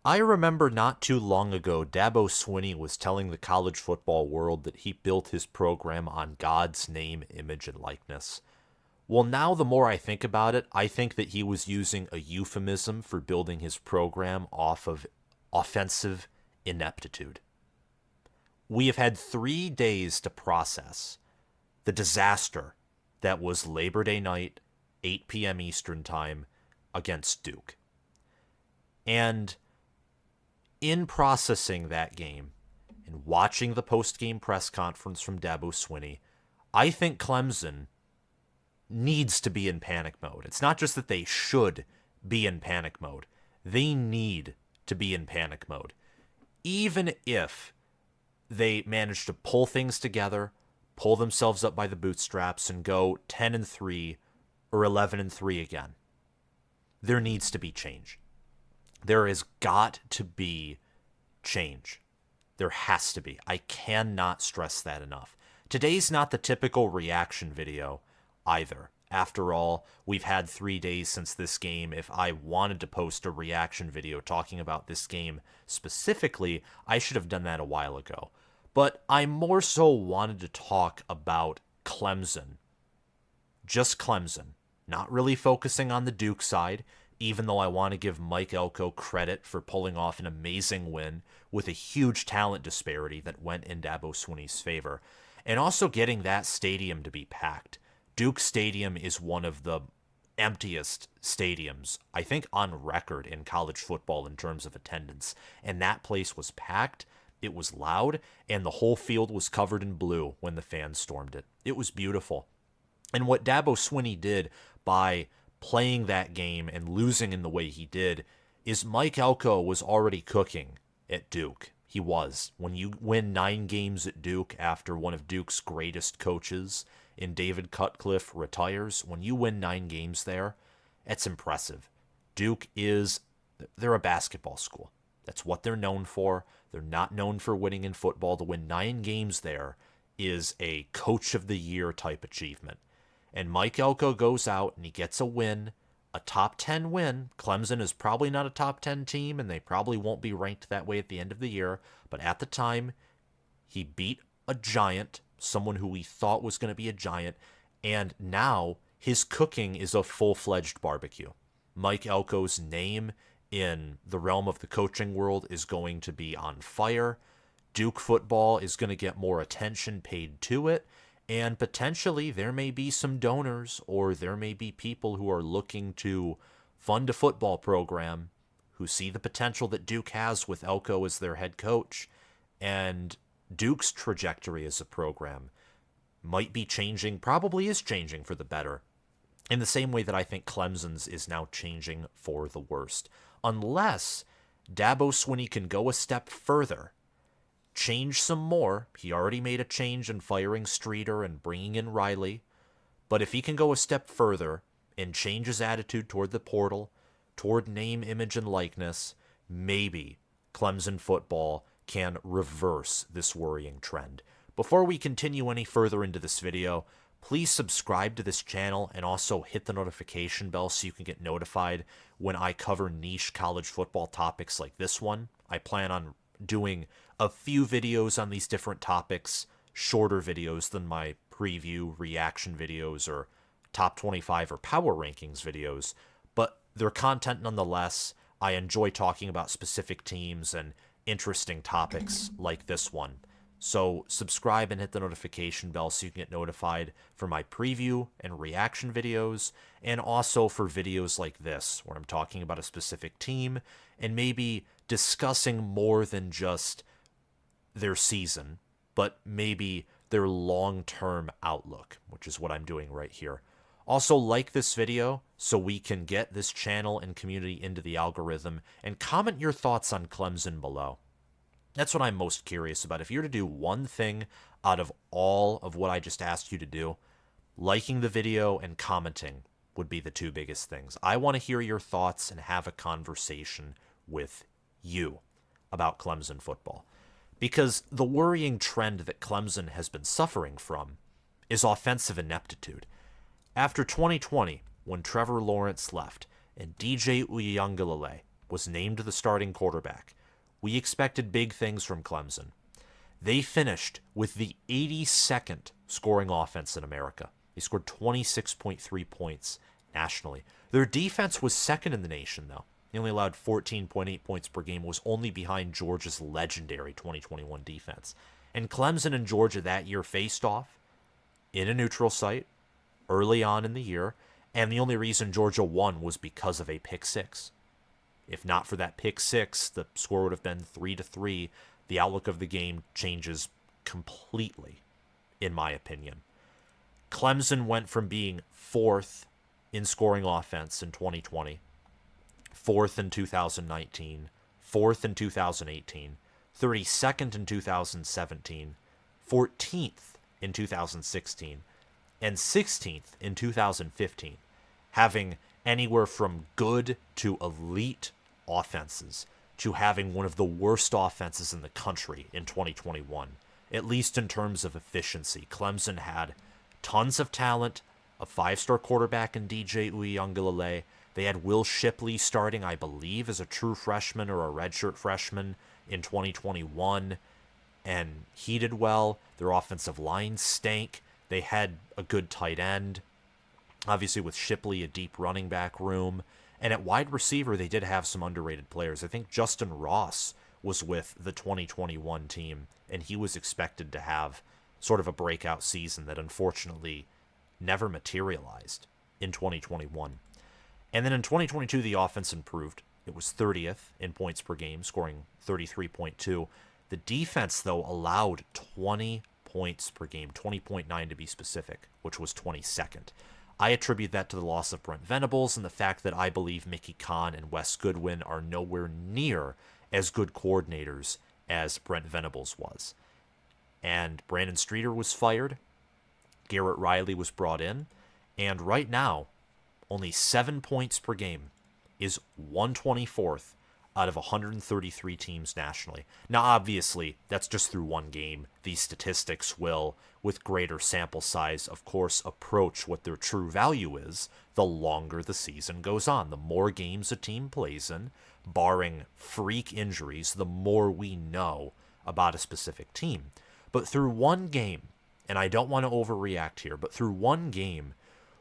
I remember not too long ago, Dabo Swinney was telling the college football world that he built his program on God's name, image, and likeness. Well, now the more I think about it, I think that he was using a euphemism for building his program off of offensive ineptitude. We have had 3 days to process the disaster that was Labor Day night, 8 p.m. Eastern Time, against Duke. And in processing that game and watching the post-game press conference from Dabo Swinney, I think Clemson needs to be in panic mode. It's not just that they should be in panic mode. They need to be in panic mode. Even if they manage to pull things together, pull themselves up by the bootstraps, and go 10-3 or 11-3 again, there needs to be change. There has got to be change. There has to be. I cannot stress that enough. Today's not the typical reaction video either. After all, we've had 3 days since this game. If I wanted to post a reaction video talking about this game specifically, I should have done that a while ago. But I more so wanted to talk about Clemson. Just Clemson. Not really focusing on the Duke side, even though I want to give Mike Elko credit for pulling off an amazing win with a huge talent disparity that went in Dabo Swinney's favor, and also getting that stadium to be packed. Duke Stadium is one of the emptiest stadiums, I think, on record in college football in terms of attendance, and that place was packed. It was loud, and the whole field was covered in blue when the fans stormed it. It was beautiful. And what Dabo Swinney did by playing that game and losing in the way he did is Mike Elko was already cooking at Duke. He was. When you win 9 games at Duke after one of Duke's greatest coaches in David Cutcliffe retires, when you win 9 games there, it's impressive. Duke they're a basketball school. That's what they're known for. They're not known for winning in football. To win 9 games there is a coach of the year type achievement. And Mike Elko goes out and he gets a win, a top 10 win. Clemson is probably not a top 10 team, and they probably won't be ranked that way at the end of the year. But at the time, he beat a giant, someone who we thought was going to be a giant, and now his cooking is a full-fledged barbecue. Mike Elko's name in the realm of the coaching world is going to be on fire. Duke football is going to get more attention paid to it. And potentially there may be some donors, or there may be people who are looking to fund a football program who see the potential that Duke has with Elko as their head coach. And Duke's trajectory as a program might be changing, probably is changing for the better, in the same way that I think Clemson's is now changing for the worst. Unless Dabo Swinney can go a step further, change some more. He already made a change in firing Streeter and bringing in Riley. But if he can go a step further and change his attitude toward the portal, toward name, image, and likeness, maybe Clemson football can reverse this worrying trend. Before we continue any further into this video, please subscribe to this channel and also hit the notification bell so you can get notified when I cover niche college football topics like this one. I plan on doing a few videos on these different topics, shorter videos than my preview, reaction videos, or top 25 or power rankings videos, but they're content nonetheless. I enjoy talking about specific teams and interesting topics like this one. So subscribe and hit the notification bell so you can get notified for my preview and reaction videos, and also for videos like this where I'm talking about a specific team and maybe discussing more than just their season, but maybe their long-term outlook, which is what I'm doing right here. Also, like this video so we can get this channel and community into the algorithm, and comment your thoughts on Clemson below. That's what I'm most curious about. If you're to do one thing out of all of what I just asked you to do, liking the video and commenting would be the 2 biggest things. I want to hear your thoughts and have a conversation with you about Clemson football. Because the worrying trend that Clemson has been suffering from is offensive ineptitude. After 2020, when Trevor Lawrence left and DJ Uiagalelei was named the starting quarterback. We expected big things from Clemson. They finished with the 82nd scoring offense in America. They scored 26.3 points nationally. Their defense was second in the nation, though. They only allowed 14.8 points per game, was only behind Georgia's legendary 2021 defense. And Clemson and Georgia that year faced off in a neutral site early on in the year, and the only reason Georgia won was because of a pick six. If not for that pick six, the score would have been 3-3. The outlook of the game changes completely, in my opinion. Clemson went from being fourth in scoring offense in 2020, fourth in 2019, fourth in 2018, 32nd in 2017, 14th in 2016, and 16th in 2015, having anywhere from good to elite offenses to having one of the worst offenses in the country in 2021, at least in terms of efficiency. Clemson had tons of talent, a five-star quarterback in DJ Uiagalelei. They had Will Shipley starting, I believe, as a true freshman or a redshirt freshman in 2021, and he did well. Their offensive line stank. They had a good tight end. Obviously, with Shipley, a deep running back room. And at wide receiver, they did have some underrated players. I think Justin Ross was with the 2021 team, and he was expected to have sort of a breakout season that unfortunately never materialized in 2021. And then in 2022, the offense improved. It was 30th in points per game, scoring 33.2. The defense, though, allowed 20 points per game, 20.9 to be specific, which was 22nd. I attribute that to the loss of Brent Venables and the fact that I believe Mickey Kahn and Wes Goodwin are nowhere near as good coordinators as Brent Venables was. And Brandon Streeter was fired. Garrett Riley was brought in. And right now, only 7 points per game is 124th out of 133 teams nationally. Now, obviously, that's just through one game. These statistics will, with greater sample size, of course, approach what their true value is the longer the season goes on. The more games a team plays in, barring freak injuries, the more we know about a specific team. But through one game, and I don't want to overreact here, but through one game,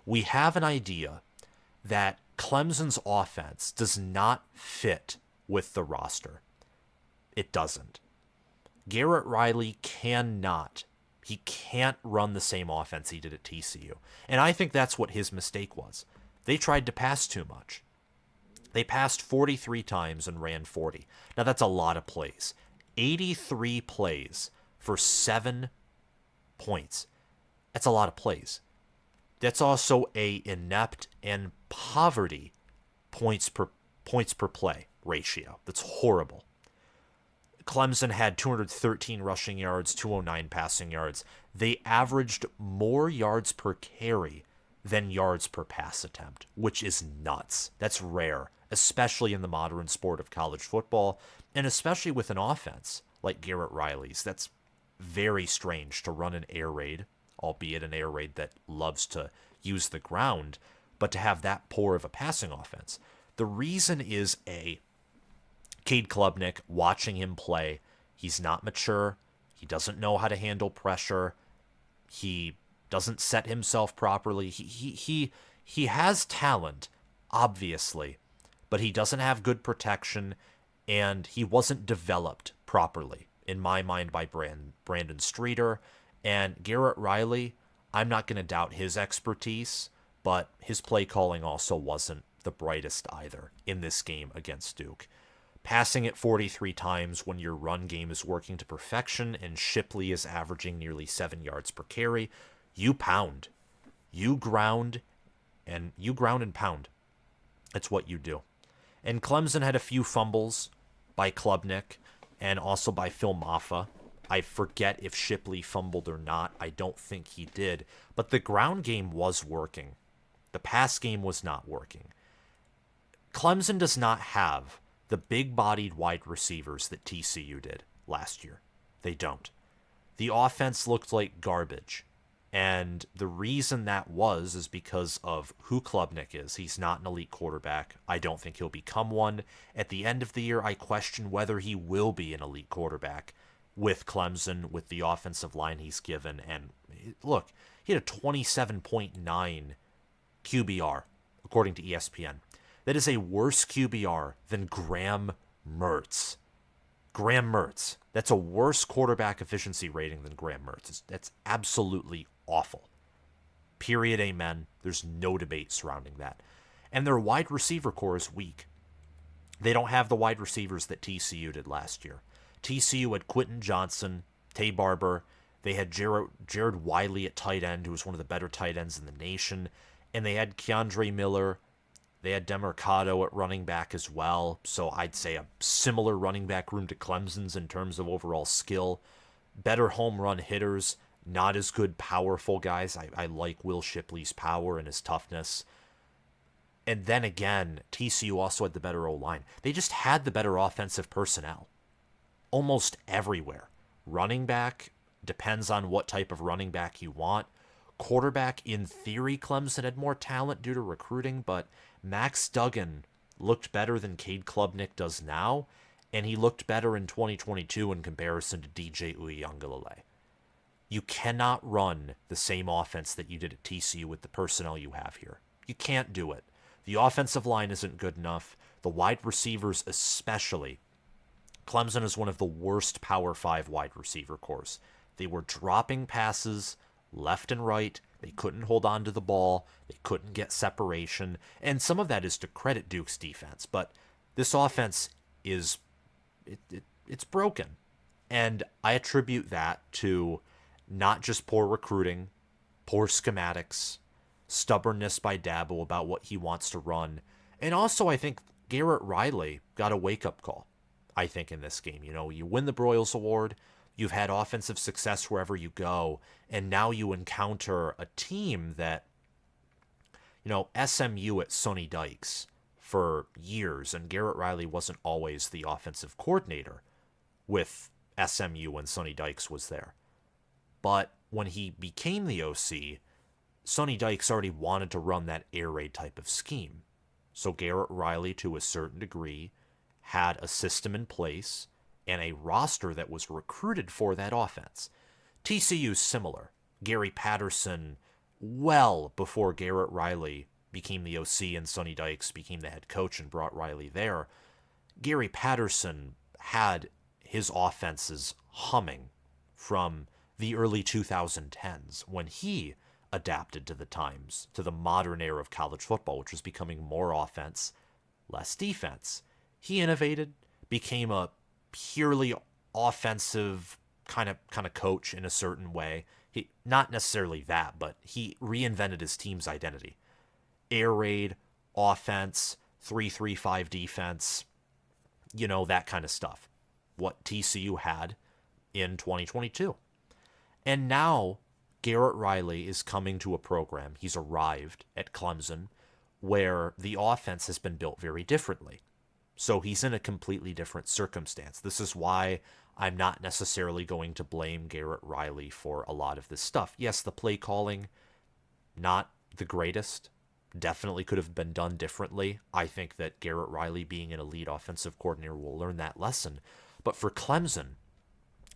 we have an idea that Clemson's offense does not fit with the roster. It doesn't. Garrett Riley cannot. He can't run the same offense he did at TCU. And I think that's what his mistake was. They tried to pass too much. They passed 43 times and ran 40. Now that's a lot of plays. 83 plays for 7 points. That's a lot of plays. That's also a inept and poverty points per play ratio. That's horrible. Clemson had 213 rushing yards, 209 passing yards. They averaged more yards per carry than yards per pass attempt, which is nuts. That's rare, especially in the modern sport of college football, and especially with an offense like Garrett Riley's. That's very strange to run an air raid, albeit an air raid that loves to use the ground, but to have that poor of a passing offense. The reason is Cade Klubnik, watching him play, he's not mature. He doesn't know how to handle pressure. He doesn't set himself properly. He has talent, obviously, but he doesn't have good protection, and he wasn't developed properly, in my mind, by Brandon Streeter. And Garrett Riley, I'm not going to doubt his expertise, but his play calling also wasn't the brightest either in this game against Duke. Passing it 43 times when your run game is working to perfection and Shipley is averaging nearly 7 yards per carry, you pound. You ground and pound. It's what you do. And Clemson had a few fumbles by Klubnik and also by Phil Maffa. I forget if Shipley fumbled or not. I don't think he did. But the ground game was working. The pass game was not working. Clemson does not have the big-bodied wide receivers that TCU did last year. They don't. The offense looked like garbage. And the reason that is because of who Klubnik is. He's not an elite quarterback. I don't think he'll become one. At the end of the year, I question whether he will be an elite quarterback with Clemson, with the offensive line he's given. And look, he had a 27.9 QBR, according to ESPN. That is a worse QBR than Graham Mertz. Graham Mertz. That's a worse quarterback efficiency rating than Graham Mertz. That's absolutely awful. Period. Amen. There's no debate surrounding that. And their wide receiver core is weak. They don't have the wide receivers that TCU did last year. TCU had Quentin Johnson, Tay Barber. They had Jared Wiley at tight end, who was one of the better tight ends in the nation. And they had Keandre Miller. They had Demercado at running back as well. So I'd say a similar running back room to Clemson's in terms of overall skill. Better home run hitters. Not as good powerful guys. I like Will Shipley's power and his toughness. And then again, TCU also had the better O-line. They just had the better offensive personnel. Almost everywhere. Running back, depends on what type of running back you want. Quarterback, in theory, Clemson had more talent due to recruiting, but Max Duggan looked better than Cade Klubnik does now, and he looked better in 2022 in comparison to DJ Uiagalelei. You cannot run the same offense that you did at TCU with the personnel you have here. You can't do it. The offensive line isn't good enough. The wide receivers especially. Clemson is one of the worst Power 5 wide receiver cores. They were dropping passes left and right. They couldn't hold on to the ball. They couldn't get separation. And some of that is to credit Duke's defense. But this offense is, it's broken. And I attribute that to not just poor recruiting, poor schematics, stubbornness by Dabo about what he wants to run. And also, I think Garrett Riley got a wake-up call, I think, in this game. You know, you win the Broyles Award, you've had offensive success wherever you go, and now you encounter a team that, you know, SMU at Sonny Dykes for years, and Garrett Riley wasn't always the offensive coordinator with SMU when Sonny Dykes was there. But when he became the OC, Sonny Dykes already wanted to run that air raid type of scheme. So Garrett Riley, to a certain degree, had a system in place and a roster that was recruited for that offense. TCU's similar. Gary Patterson, well before Garrett Riley became the OC and Sonny Dykes became the head coach and brought Riley there, Gary Patterson had his offenses humming from the early 2010s when he adapted to the times, to the modern era of college football, which was becoming more offense, less defense. He innovated, became a purely offensive kind of coach in a certain way. He, not necessarily that, but he reinvented his team's identity. Air raid, offense, 3-3-5 defense, you know, that kind of stuff. What TCU had in 2022. And now Garrett Riley is coming to a program. He's arrived at Clemson where the offense has been built very differently. So he's in a completely different circumstance. This is why I'm not necessarily going to blame Garrett Riley for a lot of this stuff. Yes, the play calling, not the greatest. Definitely could have been done differently. I think that Garrett Riley, being an elite offensive coordinator, will learn that lesson. But for Clemson,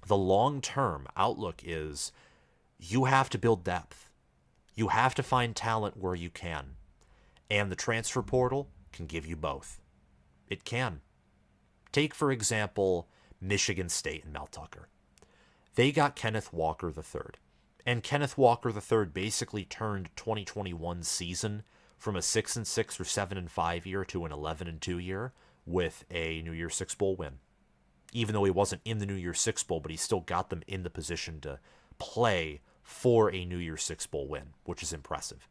the long-term outlook is you have to build depth. You have to find talent where you can. And the transfer portal can give you both. It can. Take, for example, Michigan State and Mel Tucker. They got Kenneth Walker III. And Kenneth Walker III basically turned 2021 season from a 6-6 or 7-5 year to an 11-2 year with a New Year's Six Bowl win. Even though he wasn't in the New Year's Six Bowl, but he still got them in the position to play for a New Year's Six Bowl win, which is impressive.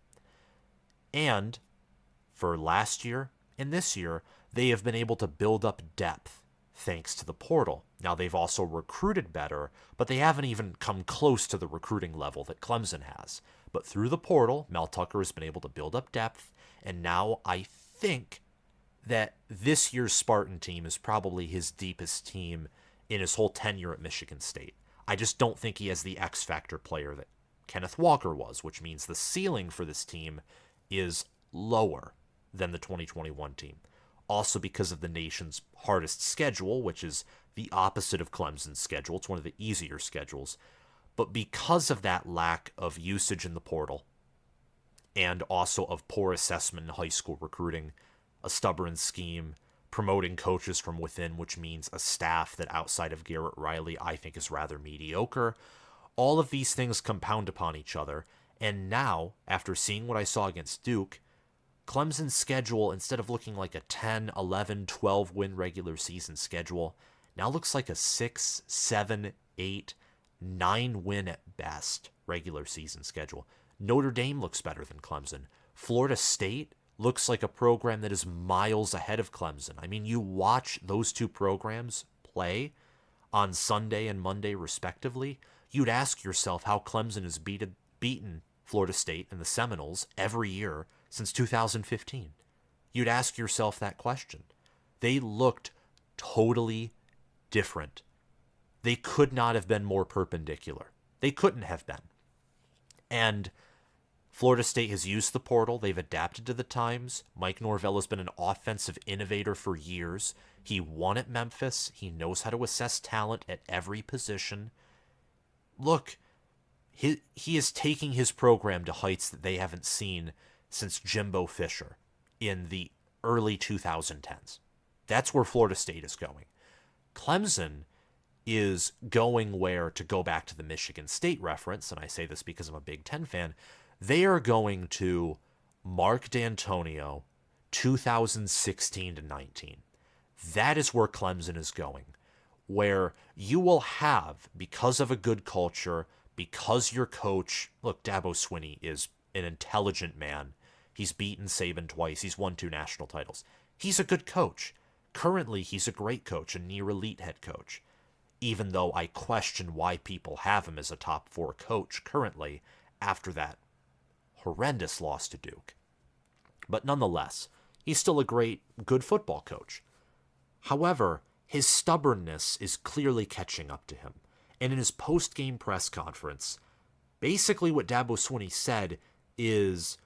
And for last year and this year, they have been able to build up depth thanks to the portal. Now, they've also recruited better, but they haven't even come close to the recruiting level that Clemson has. But through the portal, Mel Tucker has been able to build up depth, and now I think that this year's Spartan team is probably his deepest team in his whole tenure at Michigan State. I just don't think he has the X-factor player that Kenneth Walker was, which means the ceiling for this team is lower than the 2021 team. Also because of the nation's hardest schedule, which is the opposite of Clemson's schedule. It's one of the easier schedules. But because of that lack of usage in the portal, and also of poor assessment in high school recruiting, a stubborn scheme, promoting coaches from within, which means a staff that outside of Garrett Riley I think is rather mediocre, all of these things compound upon each other. And now, after seeing what I saw against Duke, Clemson's schedule, instead of looking like a 10, 11, 12 win regular season schedule, now looks like a 6, 7, 8, 9 win at best regular season schedule. Notre Dame looks better than Clemson. Florida State looks like a program that is miles ahead of Clemson. I mean, you watch those two programs play on Sunday and Monday respectively, you'd ask yourself how Clemson has beaten Florida State and the Seminoles every year since 2015. You'd ask yourself that question. They looked totally different. They could not have been more perpendicular. They couldn't have been. And Florida State has used the portal. They've adapted to the times. Mike Norvell has been an offensive innovator for years. He won at Memphis. He knows how to assess talent at every position. Look, he is taking his program to heights that they haven't seen since Jimbo Fisher in the early 2010s. That's where Florida State is going. Clemson is going where, to go back to the Michigan State reference, and I say this because I'm a Big Ten fan, they are going to Mark D'Antonio 2016 to 19. That is where Clemson is going, where you will have, because of a good culture, because your coach, look, Dabo Swinney is an intelligent man. He's beaten Saban twice. He's won 2 national titles. He's a good coach. Currently, he's a great coach, a near-elite head coach, even though I question why people have him as a top 4 coach currently after that horrendous loss to Duke. But nonetheless, he's still a good football coach. However, his stubbornness is clearly catching up to him. And in his post-game press conference, basically what Dabo Swinney said is,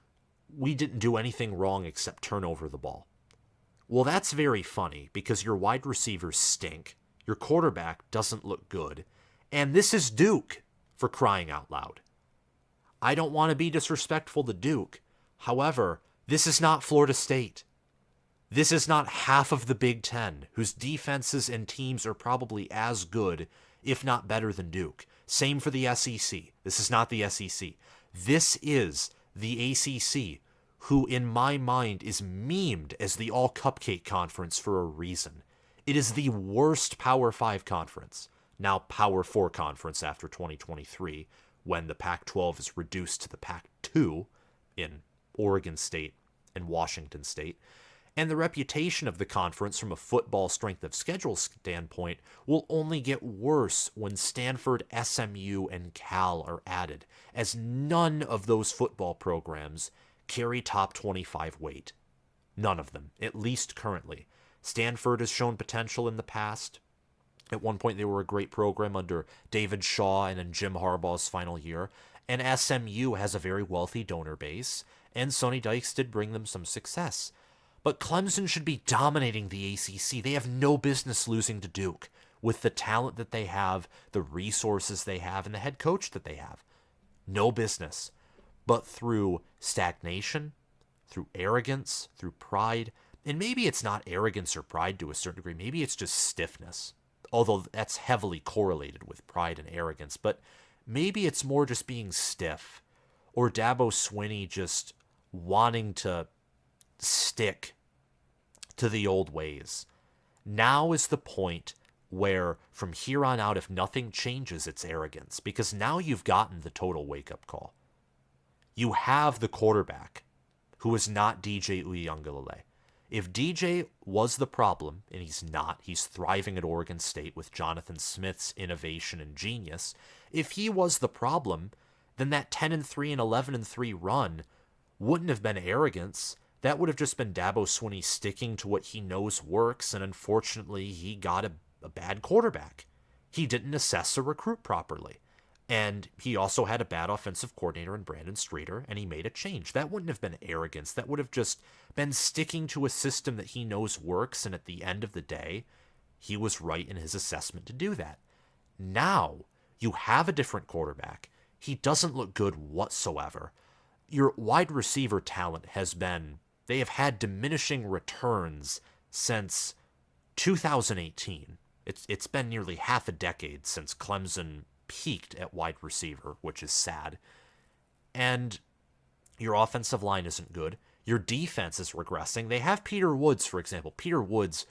we didn't do anything wrong except turn over the ball. Well, that's very funny because your wide receivers stink, your quarterback doesn't look good, and this is Duke, for crying out loud. I don't want to be disrespectful to Duke. However, this is not Florida State. This is not half of the Big Ten, whose defenses and teams are probably as good, if not better than Duke. Same for the SEC. This is not the SEC. This is the ACC, who in my mind is memed as the all-cupcake conference for a reason. It is the worst Power 5 conference, now Power 4 conference after 2023, when the Pac-12 is reduced to the Pac-2 in Oregon State and Washington State. And the reputation of the conference from a football strength of schedule standpoint will only get worse when Stanford, SMU, and Cal are added, as none of those football programs carry top 25 weight. None of them, at least currently. Stanford has shown potential in the past. At one point, they were a great program under David Shaw and in Jim Harbaugh's final year. And SMU has a very wealthy donor base, and Sonny Dykes did bring them some success. But Clemson should be dominating the ACC. They have no business losing to Duke with the talent that they have, the resources they have, and the head coach that they have. No business. But through stagnation, through arrogance, through pride, and maybe it's not arrogance or pride to a certain degree, maybe it's just stiffness, although that's heavily correlated with pride and arrogance, but maybe it's more just being stiff, or Dabo Swinney just wanting to stick to the old ways. Now is the point where from here on out, if nothing changes, it's arrogance, because now you've gotten the total wake-up call. You have the quarterback who is not DJ Uiagalelei. If DJ was the problem, and he's not, he's thriving at Oregon State with Jonathan Smith's innovation and genius. If he was the problem, then that 10-3 and 11-3 run wouldn't have been arrogance. That would have just been Dabo Swinney sticking to what he knows works, and unfortunately, he got a bad quarterback. He didn't assess a recruit properly. And he also had a bad offensive coordinator in Brandon Streeter, and he made a change. That wouldn't have been arrogance. That would have just been sticking to a system that he knows works, and at the end of the day, he was right in his assessment to do that. Now, you have a different quarterback. He doesn't look good whatsoever. Your wide receiver talent they have had diminishing returns since 2018. It's been nearly half a decade since Clemson peaked at wide receiver, which is sad. And your offensive line isn't good. Your defense is regressing. They have Peter Woods, for example. Peter Woods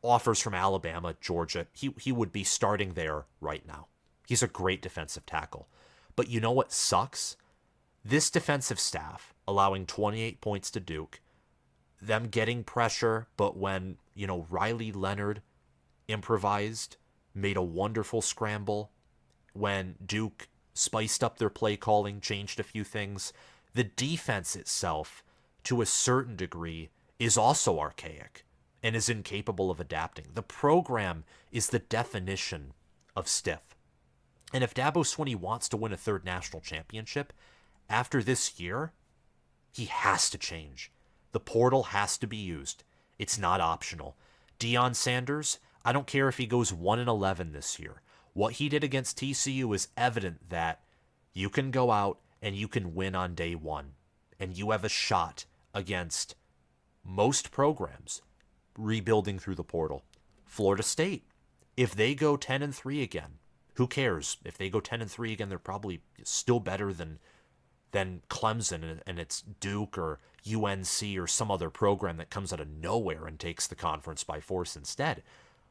offers from Alabama, Georgia. He would be starting there right now. He's a great defensive tackle. But you know what sucks? This defensive staff allowing 28 points to Duke, them getting pressure, but when, Riley Leonard improvised, made a wonderful scramble, when Duke spiced up their play calling, changed a few things, the defense itself, to a certain degree, is also archaic and is incapable of adapting. The program is the definition of stiff. And if Dabo Swinney wants to win a third national championship, after this year, he has to change. The portal has to be used. It's not optional. Deion Sanders, I don't care if he goes 1-11 this year. What he did against TCU is evident that you can go out and you can win on day one. And you have a shot against most programs rebuilding through the portal. Florida State, if they go 10-3 again, who cares? If they go 10-3 again, they're probably still better than Clemson, and it's Duke or UNC or some other program that comes out of nowhere and takes the conference by force instead.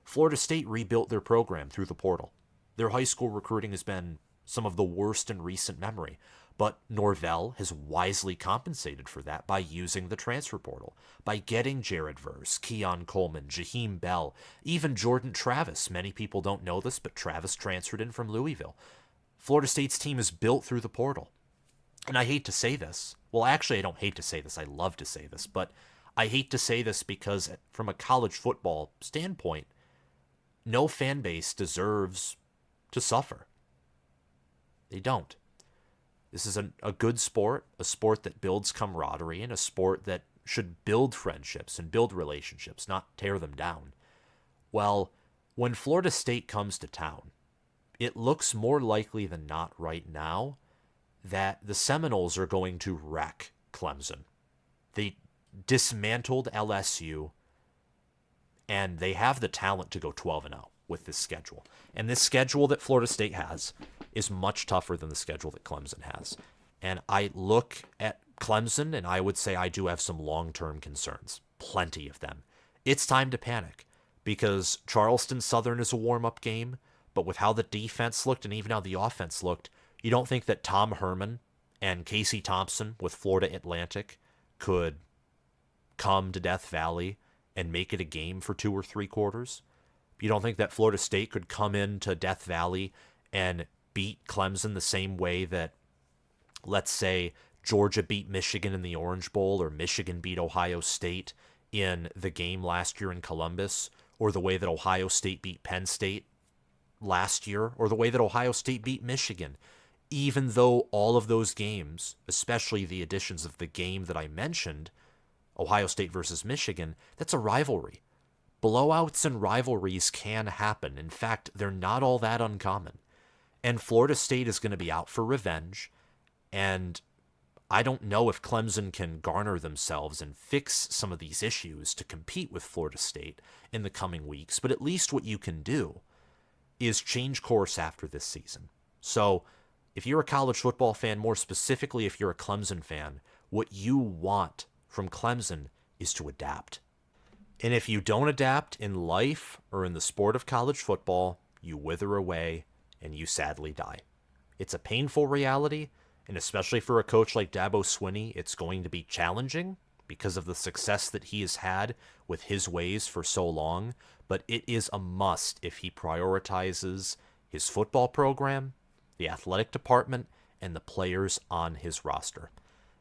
Florida State rebuilt their program through the portal. Their high school recruiting has been some of the worst in recent memory, but Norvell has wisely compensated for that by using the transfer portal, by getting Jared Verse, Keon Coleman, Jaheim Bell, even Jordan Travis. Many people don't know this, but Travis transferred in from Louisville. Florida State's team is built through the portal. And I hate to say this. Well, actually, I don't hate to say this. I love to say this, but I hate to say this because from a college football standpoint, no fan base deserves to suffer. They don't. This is a good sport, a sport that builds camaraderie, and a sport that should build friendships and build relationships, not tear them down. Well, when Florida State comes to town, it looks more likely than not right now that the Seminoles are going to wreck Clemson. They dismantled LSU, and they have the talent to go 12-0 with this schedule. And this schedule that Florida State has is much tougher than the schedule that Clemson has. And I look at Clemson, and I would say I do have some long-term concerns. Plenty of them. It's time to panic, because Charleston Southern is a warm-up game, but with how the defense looked and even how the offense looked, you don't think that Tom Herman and Casey Thompson with Florida Atlantic could come to Death Valley and make it a game for 2 or 3 quarters? You don't think that Florida State could come into Death Valley and beat Clemson the same way that, let's say, Georgia beat Michigan in the Orange Bowl, or Michigan beat Ohio State in the game last year in Columbus, or the way that Ohio State beat Penn State last year, or the way that Ohio State beat Michigan? Even though all of those games, especially the additions of the game that I mentioned, Ohio State versus Michigan, that's a rivalry. Blowouts and rivalries can happen. In fact, they're not all that uncommon. And Florida State is going to be out for revenge. And I don't know if Clemson can garner themselves and fix some of these issues to compete with Florida State in the coming weeks. But at least what you can do is change course after this season. So if you're a college football fan, more specifically if you're a Clemson fan, what you want from Clemson is to adapt. And if you don't adapt in life or in the sport of college football, you wither away and you sadly die. It's a painful reality, and especially for a coach like Dabo Swinney, it's going to be challenging because of the success that he has had with his ways for so long, but it is a must if he prioritizes his football program, the athletic department, and the players on his roster.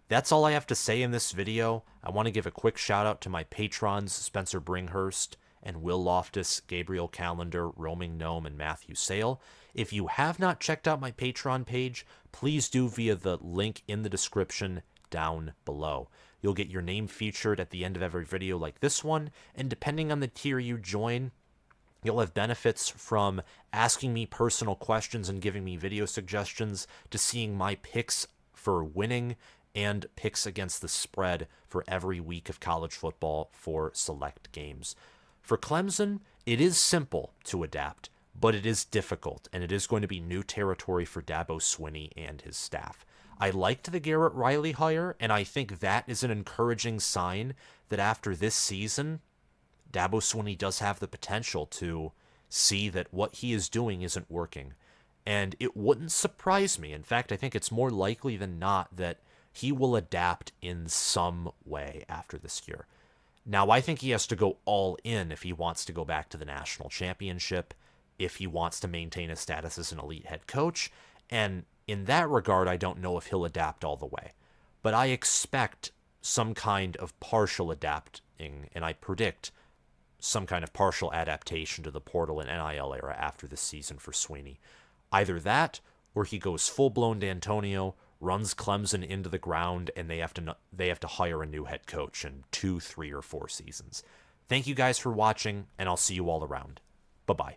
That's all I have to say in this video. I want to give a quick shout out to my patrons, Spencer Bringhurst and Will Loftus, Gabriel Calendar, Roaming Gnome, and Matthew Sale. If you have not checked out my Patreon page, please do via the link in the description down below. You'll get your name featured at the end of every video like this one, and depending on the tier you join, you'll have benefits from asking me personal questions and giving me video suggestions, to seeing my picks for winning and picks against the spread for every week of college football for select games. For Clemson, it is simple to adapt, but it is difficult, and it is going to be new territory for Dabo Swinney and his staff. I liked the Garrett Riley hire, and I think that is an encouraging sign that after this season, Dabo Swinney does have the potential to see that what he is doing isn't working. And it wouldn't surprise me. In fact, I think it's more likely than not that he will adapt in some way after this year. Now, I think he has to go all in if he wants to go back to the national championship, if he wants to maintain his status as an elite head coach. And in that regard, I don't know if he'll adapt all the way. But I expect some kind of partial adapting, and I predict some kind of partial adaptation to the portal and NIL era after this season for Swinney. Either that, or he goes full-blown D'Antonio, runs Clemson into the ground, and they have to hire a new head coach in 2, 3, or 4 seasons. Thank you guys for watching, and I'll see you all around. Bye-bye.